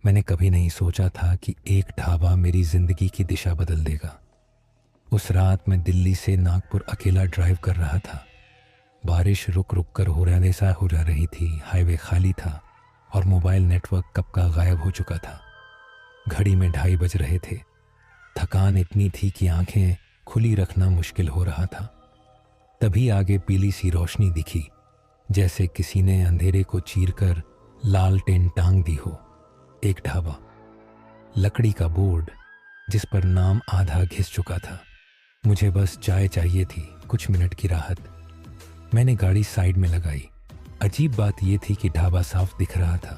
मैंने कभी नहीं सोचा था कि एक ढाबा मेरी जिंदगी की दिशा बदल देगा। उस रात मैं दिल्ली से नागपुर अकेला ड्राइव कर रहा था। बारिश रुक रुक कर हो जा रही थी, हाईवे खाली था और मोबाइल नेटवर्क कब का गायब हो चुका था। घड़ी में 2:30 बज रहे थे। थकान इतनी थी कि आंखें खुली रखना मुश्किल हो रहा था। तभी आगे पीली सी रोशनी दिखी, जैसे किसी ने अंधेरे को चीरकर लालटेन टांग दी हो। एक ढाबा, लकड़ी का बोर्ड जिस पर नाम आधा घिस चुका था। मुझे बस चाय चाहिए थी, कुछ मिनट की राहत। मैंने गाड़ी साइड में लगाई। अजीब बात यह थी कि ढाबा साफ दिख रहा था,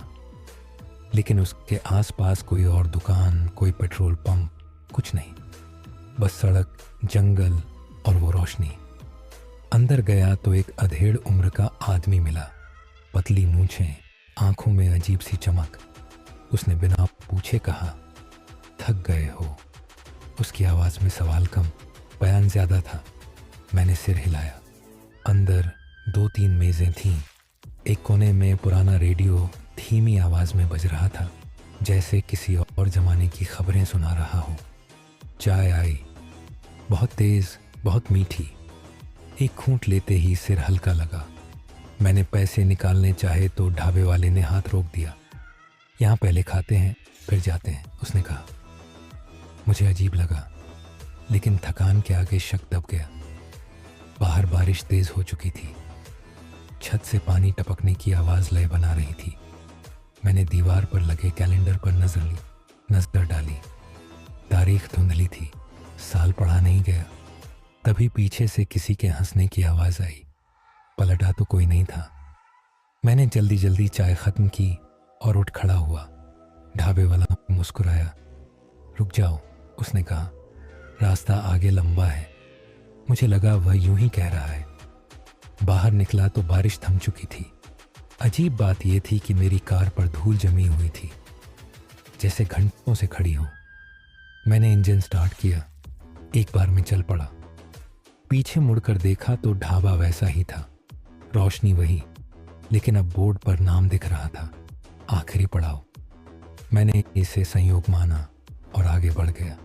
लेकिन उसके आसपास कोई और दुकान, कोई पेट्रोल पंप, कुछ नहीं। बस सड़क, जंगल और वो रोशनी। अंदर गया तो एक अधेड़ उम्र का आदमी मिला। पतली मूंछें, आंखों में अजीब सी चमक। उसने बिना पूछे कहा, थक गए हो? उसकी आवाज में सवाल कम, बयान ज्यादा था। मैंने सिर हिलाया। अंदर 2-3 मेजें थीं। एक कोने में पुराना रेडियो धीमी आवाज में बज रहा था, जैसे किसी और जमाने की खबरें सुना रहा हो। चाय आई, बहुत तेज, बहुत मीठी। एक घूंट लेते ही सिर हल्का लगा। मैंने पैसे निकालने चाहे तो ढाबे वाले ने हाथ रोक दिया। यहाँ पहले खाते हैं फिर जाते हैं, उसने कहा। मुझे अजीब लगा, लेकिन थकान के आगे शक दब गया। बाहर बारिश तेज हो चुकी थी। छत से पानी टपकने की आवाज लय बना रही थी। मैंने दीवार पर लगे कैलेंडर पर नजर डाली। तारीख धुंधली थी, साल पढ़ा नहीं गया। तभी पीछे से किसी के हंसने की आवाज आई। पलटा तो कोई नहीं था। मैंने जल्दी जल्दी चाय खत्म की और उठ खड़ा हुआ। ढाबे वाला मुस्कुराया। रुक जाओ, उसने कहा, रास्ता आगे लंबा है। मुझे लगा वह यूं ही कह रहा है। बाहर निकला तो बारिश थम चुकी थी। अजीब बात यह थी कि मेरी कार पर धूल जमी हुई थी, जैसे घंटों से खड़ी हो। मैंने इंजन स्टार्ट किया, एक बार में चल पड़ा। पीछे मुड़कर देखा तो ढाबा वैसा ही था, रोशनी वही, लेकिन अब बोर्ड पर नाम दिख रहा था, आखिरी पड़ाव। मैंने इसे संयोग माना और आगे बढ़ गया।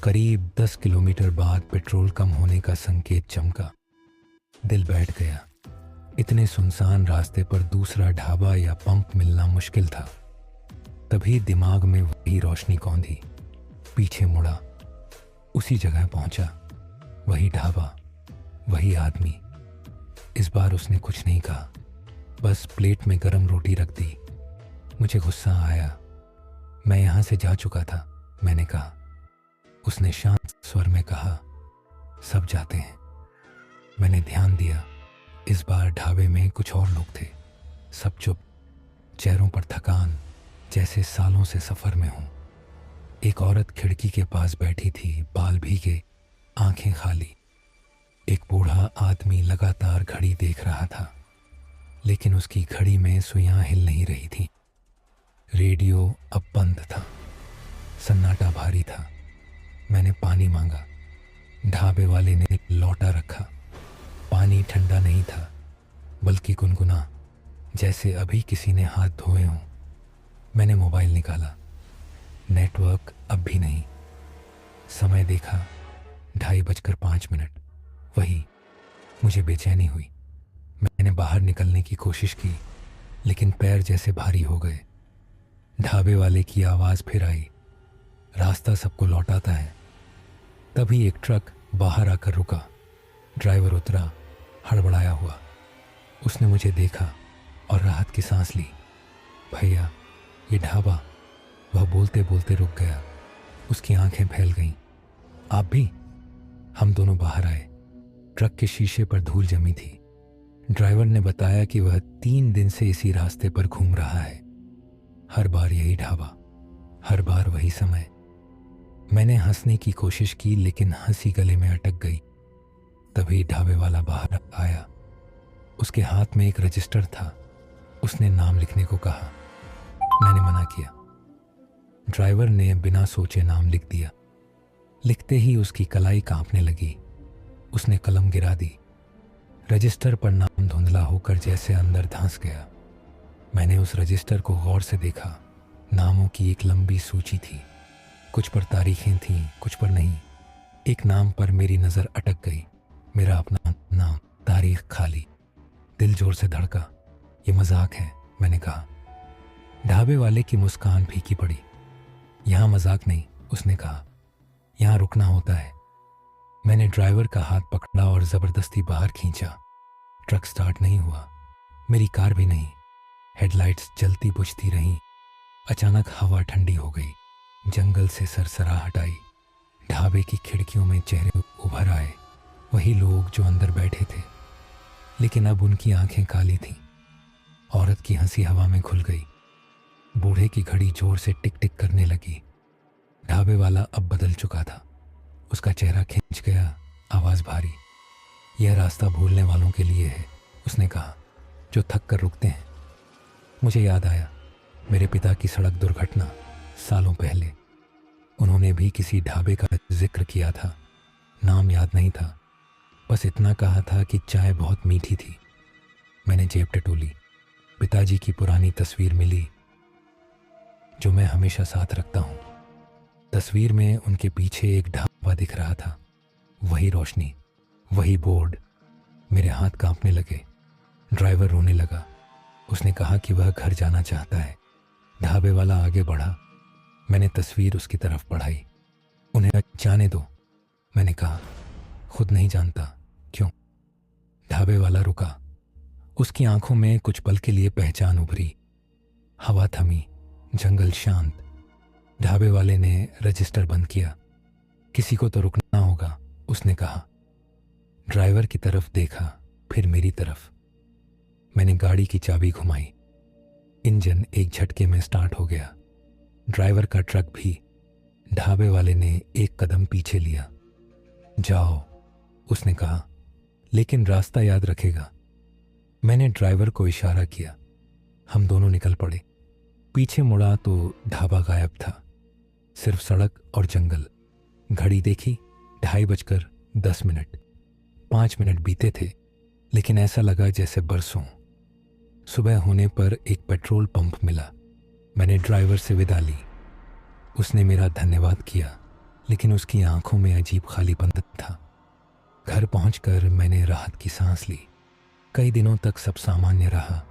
करीब 10 किलोमीटर बाद पेट्रोल कम होने का संकेत चमका। दिल बैठ गया। इतने सुनसान रास्ते पर दूसरा ढाबा या पंप मिलना मुश्किल था। तभी दिमाग में वही रोशनी कौंधी। पीछे मुड़ा, उसी जगह पहुंचा। वही ढाबा, वही आदमी। इस बार उसने कुछ नहीं कहा, बस प्लेट में गरम रोटी रख दी। मुझे गुस्सा आया। मैं यहां से जा चुका था, मैंने कहा। उसने शांत स्वर में कहा, सब जाते हैं। मैंने ध्यान दिया। इस बार ढाबे में कुछ और लोग थे। सब चुप, चेहरों पर थकान, जैसे सालों से सफर में हूं। एक औरत खिड़की के पास बैठी थी, बाल भीगे, आंखें खाली। एक बूढ़ा आदमी लगातार घड़ी देख रहा था, लेकिन उसकी घड़ी में सुइयां हिल नहीं रही थी। रेडियो अब बंद था। सन्नाटा भारी था। मैंने पानी मांगा। ढाबे वाले ने लौटा रखा। पानी ठंडा नहीं था, बल्कि गुनगुना, जैसे अभी किसी ने हाथ धोए हों। मैंने मोबाइल निकाला। नेटवर्क अब भी नहीं। समय देखा, 2:05। वही। मुझे बेचैनी हुई। मैंने बाहर निकलने की कोशिश की, लेकिन पैर जैसे भारी हो गए। ढाबे वाले की आवाज फिर आई, रास्ता सबको लौटाता है। तभी एक ट्रक बाहर आकर रुका। ड्राइवर उतरा, हड़बड़ाया हुआ। उसने मुझे देखा और राहत की सांस ली। भैया, ये ढाबा। वह बोलते बोलते रुक गया। उसकी आंखें फैल गईं। आप भी? हम दोनों बाहर आए। ट्रक के शीशे पर धूल जमी थी। ड्राइवर ने बताया कि वह 3 दिन से इसी रास्ते पर घूम रहा है। हर बार यही ढाबा, हर बार वही समय। मैंने हंसने की कोशिश की, लेकिन हंसी गले में अटक गई। तभी ढाबे वाला बाहर आया। उसके हाथ में एक रजिस्टर था। उसने नाम लिखने को कहा। मैंने मना किया। ड्राइवर ने बिना सोचे नाम लिख दिया। लिखते ही उसकी कलाई कांपने लगी। उसने कलम गिरा दी। रजिस्टर पर नाम धुंधला होकर जैसे अंदर धंस गया। मैंने उस रजिस्टर को गौर से देखा। नामों की एक लंबी सूची थी। कुछ पर तारीखें थीं, कुछ पर नहीं। एक नाम पर मेरी नज़र अटक गई। मेरा अपना नाम, तारीख खाली। दिल जोर से धड़का। ये मजाक है, मैंने कहा। ढाबे वाले की मुस्कान फीकी पड़ी। यहाँ मजाक नहीं, उसने कहा, यहाँ रुकना होता है। मैंने ड्राइवर का हाथ पकड़ा और ज़बरदस्ती बाहर खींचा। ट्रक स्टार्ट नहीं हुआ, मेरी कार भी नहीं। हेडलाइट्स जलती बुझती रहीं। अचानक हवा ठंडी हो गई। जंगल से सरसराहट आई। ढाबे की खिड़कियों में चेहरे उभर आए, वही लोग जो अंदर बैठे थे, लेकिन अब उनकी आंखें काली थीं। औरत की हंसी हवा में घुल गई। बूढ़े की घड़ी जोर से टिक टिक करने लगी। ढाबे वाला अब बदल चुका था। उसका चेहरा खिंच गया, आवाज़ भारी। यह रास्ता भूलने वालों के लिए है, उसने कहा, जो थक कर रुकते हैं। मुझे याद आया मेरे पिता की सड़क दुर्घटना सालों पहले। उन्होंने भी किसी ढाबे का जिक्र किया था। नाम याद नहीं था, बस इतना कहा था कि चाय बहुत मीठी थी। मैंने जेब टटोली। पिताजी की पुरानी तस्वीर मिली, जो मैं हमेशा साथ रखता हूँ। तस्वीर में उनके पीछे एक ढाबा दिख रहा था। वही रोशनी, वही बोर्ड। मेरे हाथ कांपने लगे। ड्राइवर रोने लगा। उसने कहा कि वह घर जाना चाहता है। ढाबे वाला आगे बढ़ा। मैंने तस्वीर उसकी तरफ बढ़ाई। उन्हें जाने दो, मैंने कहा। खुद नहीं जानता क्यों। ढाबे वाला रुका। उसकी आंखों में कुछ पल के लिए पहचान उभरी। हवा थमी, जंगल शांत। ढाबे वाले ने रजिस्टर बंद किया। किसी को तो रुकना होगा, उसने कहा। ड्राइवर की तरफ देखा, फिर मेरी तरफ। मैंने गाड़ी की चाबी घुमाई। इंजन एक झटके में स्टार्ट हो गया। ड्राइवर का ट्रक भी। ढाबे वाले ने एक कदम पीछे लिया। जाओ, उसने कहा, लेकिन रास्ता याद रखेगा। मैंने ड्राइवर को इशारा किया। हम दोनों निकल पड़े। पीछे मुड़ा तो ढाबा गायब था, सिर्फ सड़क और जंगल। घड़ी देखी, 2:30 5 मिनट बीते थे, लेकिन ऐसा लगा जैसे बरसों। सुबह होने पर एक पेट्रोल पंप मिला। मैंने ड्राइवर से विदा ली। उसने मेरा धन्यवाद किया, लेकिन उसकी आंखों में अजीब खालीपन था। घर पहुंचकर मैंने राहत की सांस ली। कई दिनों तक सब सामान्य रहा।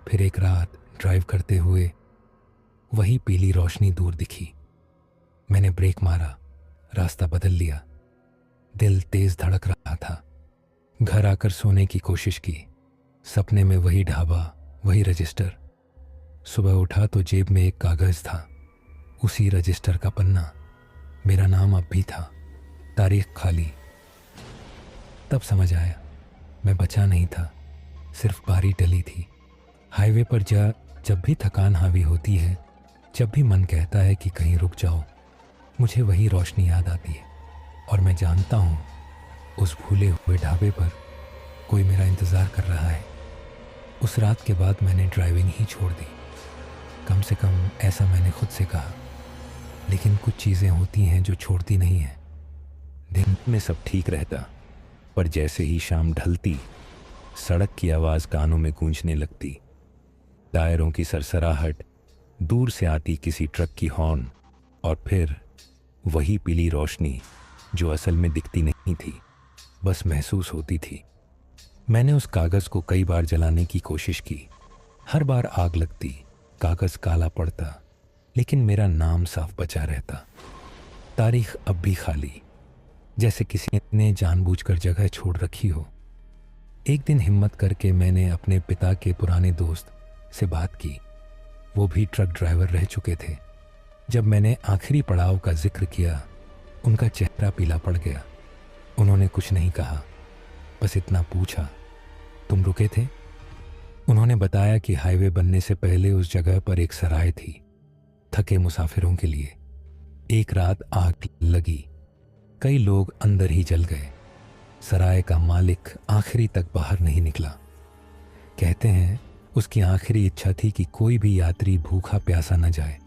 फिर एक रात ड्राइव करते हुए वही पीली रोशनी दूर दिखी। मैंने ब्रेक मारा, रास्ता बदल लिया। दिल तेज धड़क रहा था। घर आकर सोने की कोशिश की। सपने में वही ढाबा, वही रजिस्टर। सुबह उठा तो जेब में एक कागज था, उसी रजिस्टर का पन्ना। मेरा नाम अब भी था, तारीख खाली। तब समझ आया, मैं बचा नहीं था, सिर्फ बारी टली थी। हाईवे पर जब भी थकान हावी होती है, जब भी मन कहता है कि कहीं रुक जाओ, मुझे वही रोशनी याद आती है। और मैं जानता हूँ, उस भूले हुए ढाबे पर कोई मेरा इंतज़ार कर रहा है। उस रात के बाद मैंने ड्राइविंग ही छोड़ दी। कम से कम ऐसा मैंने खुद से कहा। लेकिन कुछ चीज़ें होती हैं जो छोड़ती नहीं हैं। दिन में सब ठीक रहता, पर जैसे ही शाम ढलती, सड़क की आवाज़ कानों में गूंजने लगती। टायरों की सरसराहट, दूर से आती किसी ट्रक की हॉर्न, और फिर वही पीली रोशनी जो असल में दिखती नहीं थी, बस महसूस होती थी। मैंने उस कागज़ को कई बार जलाने की कोशिश की। हर बार आग लगती, कागज़ काला पड़ता, लेकिन मेरा नाम साफ बचा रहता। तारीख अब भी खाली, जैसे किसी ने जानबूझकर जगह छोड़ रखी हो। एक दिन हिम्मत करके मैंने अपने पिता के पुराने दोस्त से बात की। वो भी ट्रक ड्राइवर रह चुके थे। जब मैंने आखिरी पड़ाव का जिक्र किया, उनका चेहरा पीला पड़ गया। उन्होंने कुछ नहीं कहा, बस इतना पूछा, तुम रुके थे? उन्होंने बताया कि हाईवे बनने से पहले उस जगह पर एक सराय थी, थके मुसाफिरों के लिए। एक रात आग लगी, कई लोग अंदर ही जल गए। सराय का मालिक आखिरी तक बाहर नहीं निकला। कहते हैं उसकी आखिरी इच्छा थी कि कोई भी यात्री भूखा प्यासा न जाए।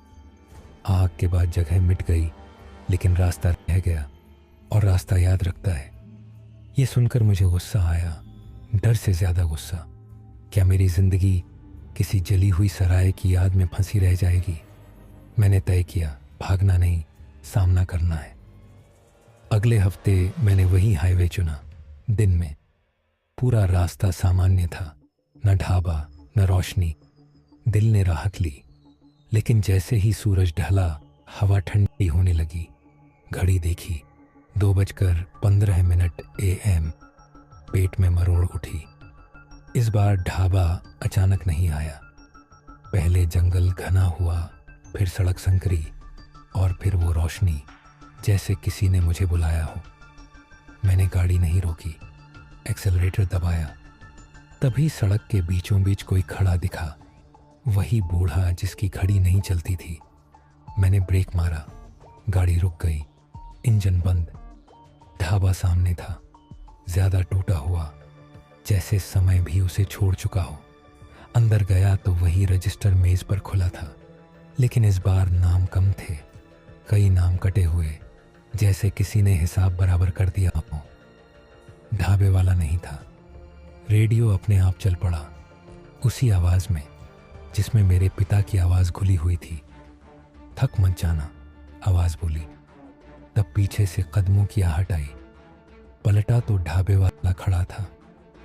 आग के बाद जगह मिट गई, लेकिन रास्ता रह गया, और रास्ता याद रखता है। ये सुनकर मुझे गुस्सा आया, डर से ज़्यादा गुस्सा। क्या मेरी ज़िंदगी किसी जली हुई सराय की याद में फंसी रह जाएगी? मैंने तय किया, भागना नहीं, सामना करना है। अगले हफ्ते मैंने वही हाईवे चुना। दिन में पूरा रास्ता सामान्य था, न ढाबा न रोशनी। दिल ने राहत ली। लेकिन जैसे ही सूरज ढला, हवा ठंडी होने लगी। घड़ी देखी, 2:15 AM। पेट में मरोड़ उठी। इस बार ढाबा अचानक नहीं आया। पहले जंगल घना हुआ, फिर सड़क संकरी, और फिर वो रोशनी, जैसे किसी ने मुझे बुलाया हो। मैंने गाड़ी नहीं रोकी, एक्सेलरेटर दबाया। तभी सड़क के बीचों बीच कोई खड़ा दिखा, वही बूढ़ा जिसकी घड़ी नहीं चलती थी। मैंने ब्रेक मारा, गाड़ी रुक गई, इंजन बंद। ढाबा सामने था, ज्यादा टूटा हुआ, जैसे समय भी उसे छोड़ चुका हो। अंदर गया तो वही रजिस्टर मेज पर खुला था, लेकिन इस बार नाम कम थे, कई नाम कटे हुए, जैसे किसी ने हिसाब बराबर कर दिया हो। ढाबे वाला नहीं था। रेडियो अपने आप चल पड़ा, उसी आवाज में जिसमें मेरे पिता की आवाज घुली हुई थी। थक मत जाना, आवाज बोली। तब पीछे से कदमों की आहट आई। पलटा तो ढाबे वाला खड़ा था,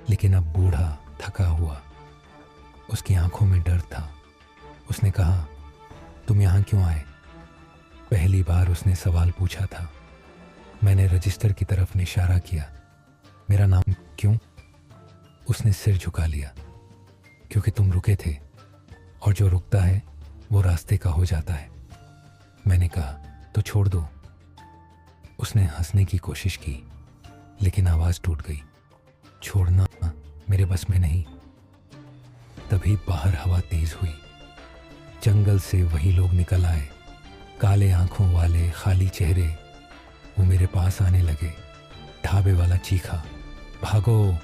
लेकिन अब बूढ़ा, थका हुआ। उसकी आंखों में डर था। उसने कहा, तुम यहाँ क्यों आए? पहली बार उसने सवाल पूछा था। मैंने रजिस्टर की तरफ इशारा किया। मेरा नाम क्यों? उसने सिर झुका लिया। क्योंकि तुम रुके थे, और जो रुकता है वो रास्ते का हो जाता है। मैंने कहा, तो छोड़ दो। उसने हंसने की कोशिश की, लेकिन आवाज टूट गई। छोड़ना मेरे बस में नहीं। तभी बाहर हवा तेज हुई। जंगल से वही लोग निकल आए, काले आंखों वाले, खाली चेहरे। वो मेरे पास आने लगे। ढाबे वाला चीखा, भागो!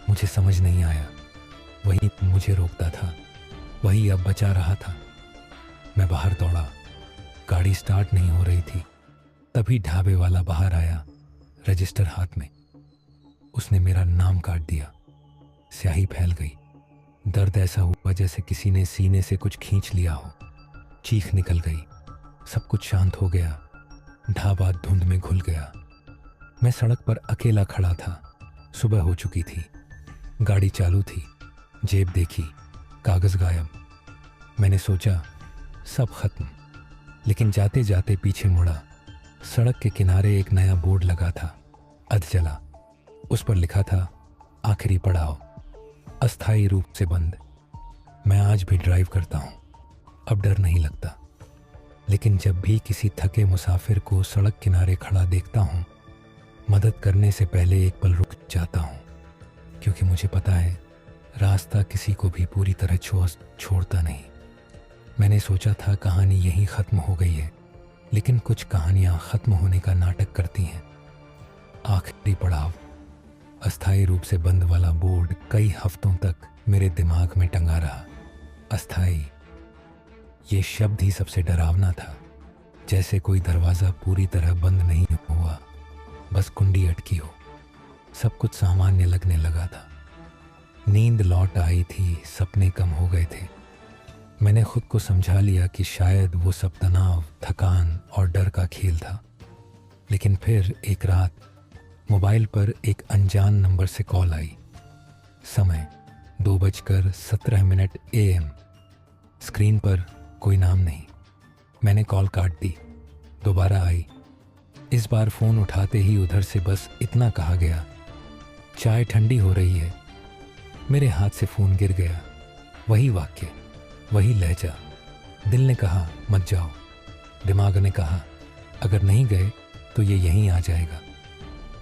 मुझे समझ नहीं आया। वही मुझे रोकता था, वही अब बचा रहा था। मैं बाहर दौड़ा। गाड़ी स्टार्ट नहीं हो रही थी। तभी ढाबे वाला बाहर आया, रजिस्टर हाथ में। उसने मेरा नाम काट दिया। स्याही फैल गई। दर्द ऐसा हुआ जैसे किसी ने सीने से कुछ खींच लिया हो। चीख निकल गई। सब कुछ शांत हो गया। ढाबा धुंध में घुल गया। मैं सड़क पर अकेला खड़ा था। सुबह हो चुकी थी। गाड़ी चालू थी। जेब देखी, कागज गायब। मैंने सोचा, सब खत्म। लेकिन जाते जाते पीछे मुड़ा। सड़क के किनारे एक नया बोर्ड लगा था, अध जला। उस पर लिखा था, आखिरी पड़ाव, अस्थायी रूप से बंद। मैं आज भी ड्राइव करता हूँ, अब डर नहीं लगता। लेकिन जब भी किसी थके मुसाफिर को सड़क किनारे खड़ा देखता हूँ, मदद करने से पहले एक पल रुक जाता हूँ, क्योंकि मुझे पता है रास्ता किसी को भी पूरी तरह छोड़ता नहीं। मैंने सोचा था कहानी यहीं ख़त्म हो गई है, लेकिन कुछ कहानियाँ ख़त्म होने का नाटक करती हैं। आखिरी पड़ाव, अस्थायी रूप से बंद वाला बोर्ड कई हफ्तों तक मेरे दिमाग में टंगा रहा। अस्थायी, ये शब्द ही सबसे डरावना था। जैसे कोई दरवाज़ा पूरी तरह बंद नहीं हुआ, बस कुंडी अटकी हो। सब कुछ सामान्य लगने लगा था। नींद लौट आई थी, सपने कम हो गए थे। मैंने खुद को समझा लिया कि शायद वो सब तनाव, थकान और डर का खेल था। लेकिन फिर एक रात मोबाइल पर एक अनजान नंबर से कॉल आई। समय 2:17 AM। स्क्रीन पर कोई नाम नहीं। मैंने कॉल काट दी। दोबारा आई। इस बार फ़ोन उठाते ही उधर से बस इतना कहा गया, चाय ठंडी हो रही है। मेरे हाथ से फ़ोन गिर गया। वही वाक्य, वही लहजा। दिल ने कहा, मत जाओ। दिमाग ने कहा, अगर नहीं गए तो ये यहीं आ जाएगा।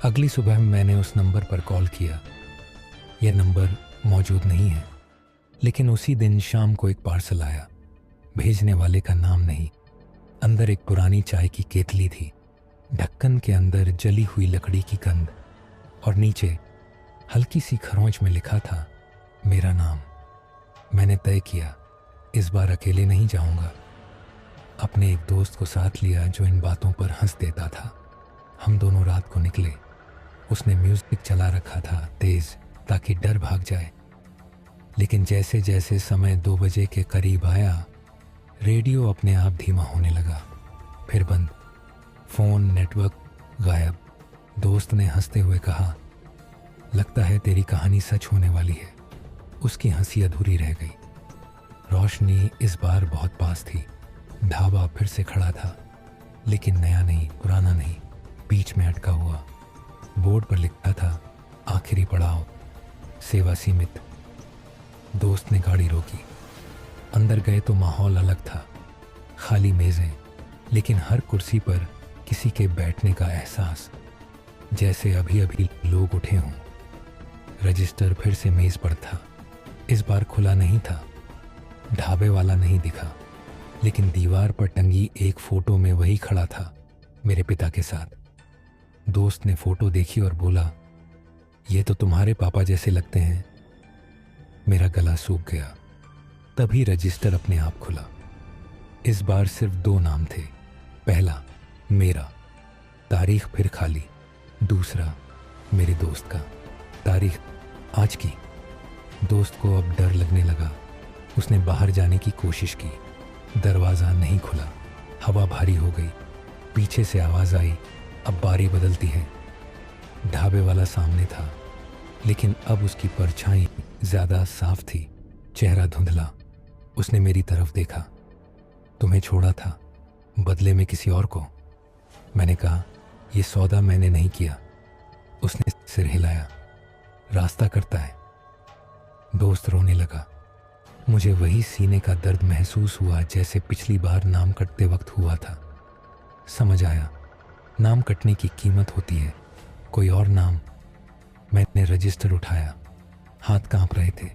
अगली सुबह मैंने उस नंबर पर कॉल किया। यह नंबर मौजूद नहीं है। लेकिन उसी दिन शाम को एक पार्सल आया। भेजने वाले का नाम नहीं। अंदर एक पुरानी चाय की केतली थी। ढक्कन के अंदर जली हुई लकड़ी की गंध, और नीचे हल्की सी खरोंच में लिखा था, मेरा नाम। मैंने तय किया, इस बार अकेले नहीं जाऊंगा। अपने एक दोस्त को साथ लिया जो इन बातों पर हंस देता था। हम दोनों रात को निकले। उसने म्यूजिक चला रखा था तेज, ताकि डर भाग जाए। लेकिन जैसे जैसे समय 2 बजे के करीब आया, रेडियो अपने आप धीमा होने लगा, फिर बंद। फ़ोन नेटवर्क गायब। दोस्त ने हंसते हुए कहा, लगता है तेरी कहानी सच होने वाली है। उसकी हंसी अधूरी रह गई। रोशनी इस बार बहुत पास थी। ढाबा फिर से खड़ा था, लेकिन नया नहीं, पुराना नहीं, बीच में अटका हुआ। बोर्ड पर लिखा था, आखिरी पड़ाव, सेवा सीमित। दोस्त ने गाड़ी रोकी। अंदर गए तो माहौल अलग था। खाली मेज़ें, लेकिन हर कुर्सी पर किसी के बैठने का एहसास, जैसे अभी अभी लोग उठे हों। रजिस्टर फिर से मेज़ पर था। इस बार खुला नहीं था। ढाबे वाला नहीं दिखा, लेकिन दीवार पर टंगी एक फ़ोटो में वही खड़ा था, मेरे पिता के साथ। दोस्त ने फ़ोटो देखी और बोला, ये तो तुम्हारे पापा जैसे लगते हैं। मेरा गला सूख गया। तभी रजिस्टर अपने आप खुला। इस बार सिर्फ 2 नाम थे। पहला मेरा, तारीख फिर खाली। दूसरा मेरे दोस्त का, तारीख आज की। दोस्त को अब डर लगने लगा। उसने बाहर जाने की कोशिश की। दरवाज़ा नहीं खुला। हवा भारी हो गई। पीछे से आवाज़ आई, अब बारी बदलती है। ढाबे वाला सामने था, लेकिन अब उसकी परछाई ज़्यादा साफ थी, चेहरा धुंधला। उसने मेरी तरफ देखा। तुम्हें छोड़ा था, बदले में किसी और को। मैंने कहा, यह सौदा मैंने नहीं किया। उसने सिर हिलाया। रास्ता करता है। दोस्त रोने लगा। मुझे वही सीने का दर्द महसूस हुआ जैसे पिछली बार नाम कटते वक्त हुआ था। समझ आया, नाम कटने की कीमत होती है। कोई और नाम। मैंने रजिस्टर उठाया। हाथ कांप रहे थे।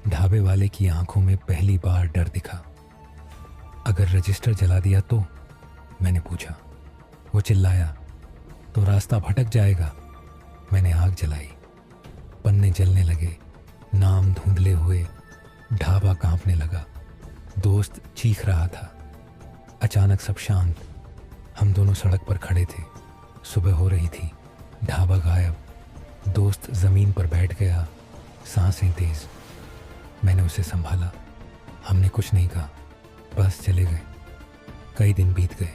ढाबे वाले की आंखों में पहली बार डर दिखा। अगर रजिस्टर जला दिया तो? मैंने पूछा। वो चिल्लाया, तो रास्ता भटक जाएगा। मैंने आग जलाई। पन्ने जलने लगे। नाम धुंधले हुए। ढाबा कांपने लगा। दोस्त चीख रहा था। अचानक सब शांत। हम दोनों सड़क पर खड़े थे। सुबह हो रही थी। ढाबा गायब। दोस्त ज़मीन पर बैठ गया, सांसें तेज। मैंने उसे संभाला। हमने कुछ नहीं कहा, बस चले गए। कई दिन बीत गए।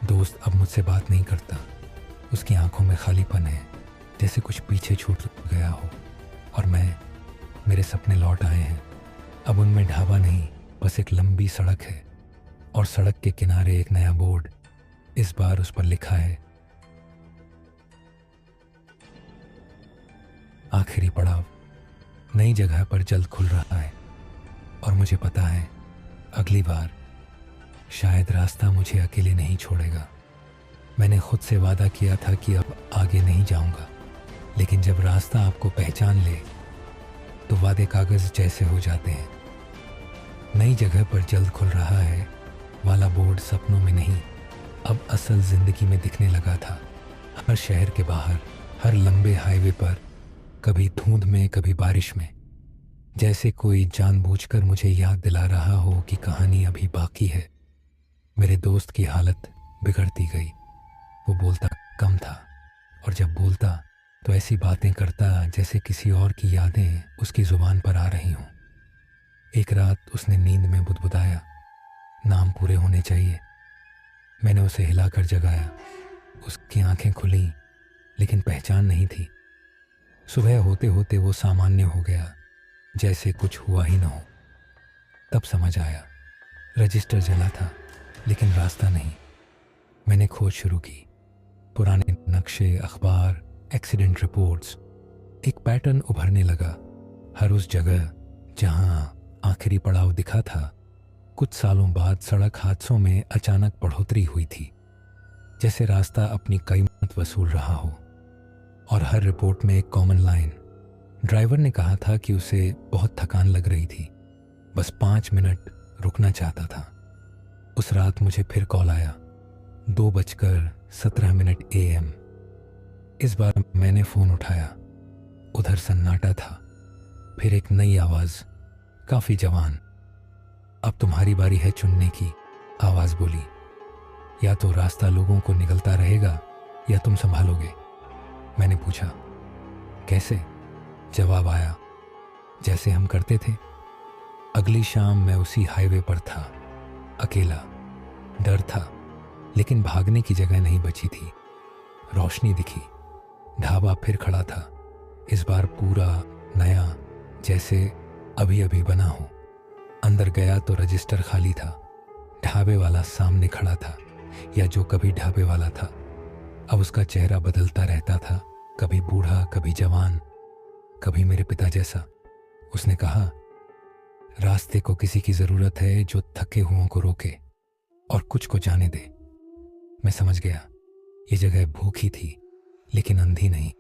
दोस्त अब मुझसे बात नहीं करता। उसकी आंखों में खालीपन है, जैसे कुछ पीछे छूट गया हो। और मेरे सपने लौट आए हैं। अब उनमें ढाबा नहीं, बस एक लंबी सड़क है, और सड़क के किनारे एक नया बोर्ड। इस बार उस पर लिखा है, आखिरी पड़ाव। नई जगह पर जल्द खुल रहा है, और मुझे पता है, अगली बार शायद रास्ता मुझे अकेले नहीं छोड़ेगा। मैंने खुद से वादा किया था कि अब आगे नहीं जाऊंगा, लेकिन जब रास्ता आपको पहचान ले तो वादे कागज जैसे हो जाते हैं। नई जगह पर जल्द खुल रहा है वाला बोर्ड सपनों में नहीं, अब असल जिंदगी में दिखने लगा था। हर शहर के बाहर, हर लंबे हाईवे पर, कभी धुंध में कभी बारिश में, जैसे कोई जानबूझकर मुझे याद दिला रहा हो कि कहानी अभी बाकी है। मेरे दोस्त की हालत बिगड़ती गई। वो बोलता कम था, और जब बोलता तो ऐसी बातें करता जैसे किसी और की यादें उसकी ज़ुबान पर आ रही हों। एक रात उसने नींद में बुदबुदाया, नाम पूरे होने चाहिए। मैंने उसे हिलाकर जगाया। उसकी आंखें खुली, लेकिन पहचान नहीं थी। सुबह होते होते वो सामान्य हो गया, जैसे कुछ हुआ ही न हो। तब समझ आया, रजिस्टर जला था, लेकिन रास्ता नहीं। मैंने खोज शुरू की। पुराने नक्शे, अखबार, एक्सीडेंट रिपोर्ट्स। एक पैटर्न उभरने लगा। हर उस जगह जहां आखिरी पड़ाव दिखा था, कुछ सालों बाद सड़क हादसों में अचानक बढ़ोतरी हुई थी, जैसे रास्ता अपनी कीमत वसूल रहा हो। और हर रिपोर्ट में एक कॉमन लाइन। ड्राइवर ने कहा था कि उसे बहुत थकान लग रही थी, बस 5 मिनट रुकना चाहता था। उस रात मुझे फिर कॉल आया, 2:17 AM। इस बार मैंने फ़ोन उठाया। उधर सन्नाटा था। फिर एक नई आवाज़, काफ़ी जवान। अब तुम्हारी बारी है चुनने की, आवाज़ बोली। या तो रास्ता लोगों को निकलता रहेगा, या तुम संभालोगे। मैंने पूछा, कैसे? जवाब आया, जैसे हम करते थे। अगली शाम मैं उसी हाईवे पर था। अकेला। डर था, लेकिन भागने की जगह नहीं बची थी। रोशनी दिखी। ढाबा फिर खड़ा था, इस बार पूरा नया, जैसे अभी अभी बना हो। अंदर गया तो रजिस्टर खाली था। ढाबे वाला सामने खड़ा था, या जो कभी ढाबे वाला था। अब उसका चेहरा बदलता रहता था, कभी बूढ़ा, कभी जवान, कभी मेरे पिता जैसा। उसने कहा, रास्ते को किसी की जरूरत है जो थके हुओं को रोके और कुछ को जाने दे। मैं समझ गया, ये जगह भूखी थी लेकिन अंधी नहीं।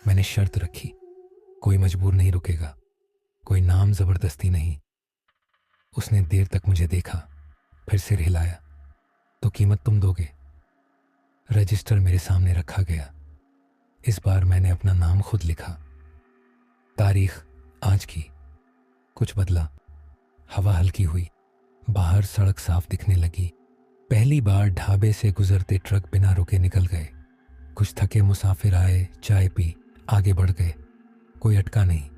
मैंने शर्त रखी, कोई मजबूर नहीं रुकेगा, कोई नाम जबरदस्ती नहीं। उसने देर तक मुझे देखा, फिर सिर हिलाया। तो कीमत तुम दोगे? रजिस्टर मेरे सामने रखा गया। इस बार मैंने अपना नाम खुद लिखा। तारीख आज की। कुछ बदला। हवा हल्की हुई, बाहर सड़क साफ दिखने लगी। पहली बार ढाबे से गुजरते ट्रक बिना रुके निकल गए। कुछ थके मुसाफिर आए, चाय पी, आगे बढ़ गए। कोई अटका नहीं।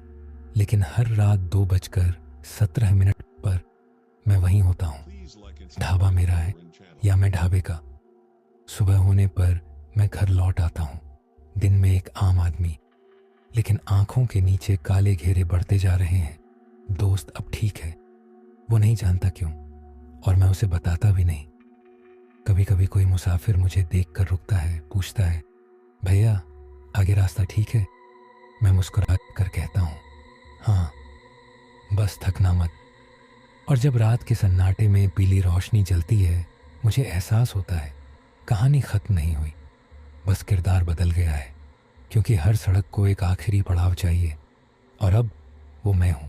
लेकिन हर रात 2:17 पर मैं वहीं होता हूँ। ढाबा मेरा है या मैं ढाबे का। सुबह होने पर मैं घर लौट आता हूँ, दिन में एक आम आदमी, लेकिन आंखों के नीचे काले घेरे बढ़ते जा रहे हैं। दोस्त अब ठीक है, वो नहीं जानता क्यों, और मैं उसे बताता भी नहीं। कभी कभी कोई मुसाफिर मुझे देखकर रुकता है, पूछता है, भैया आगे रास्ता ठीक है? मैं मुस्कुरा कर कहता हूँ, हाँ, बस थकना मत। और जब रात के सन्नाटे में पीली रोशनी जलती है, मुझे एहसास होता है कहानी खत्म नहीं हुई, बस किरदार बदल गया है। क्योंकि हर सड़क को एक आखिरी पड़ाव चाहिए, और अब वो मैं हूँ।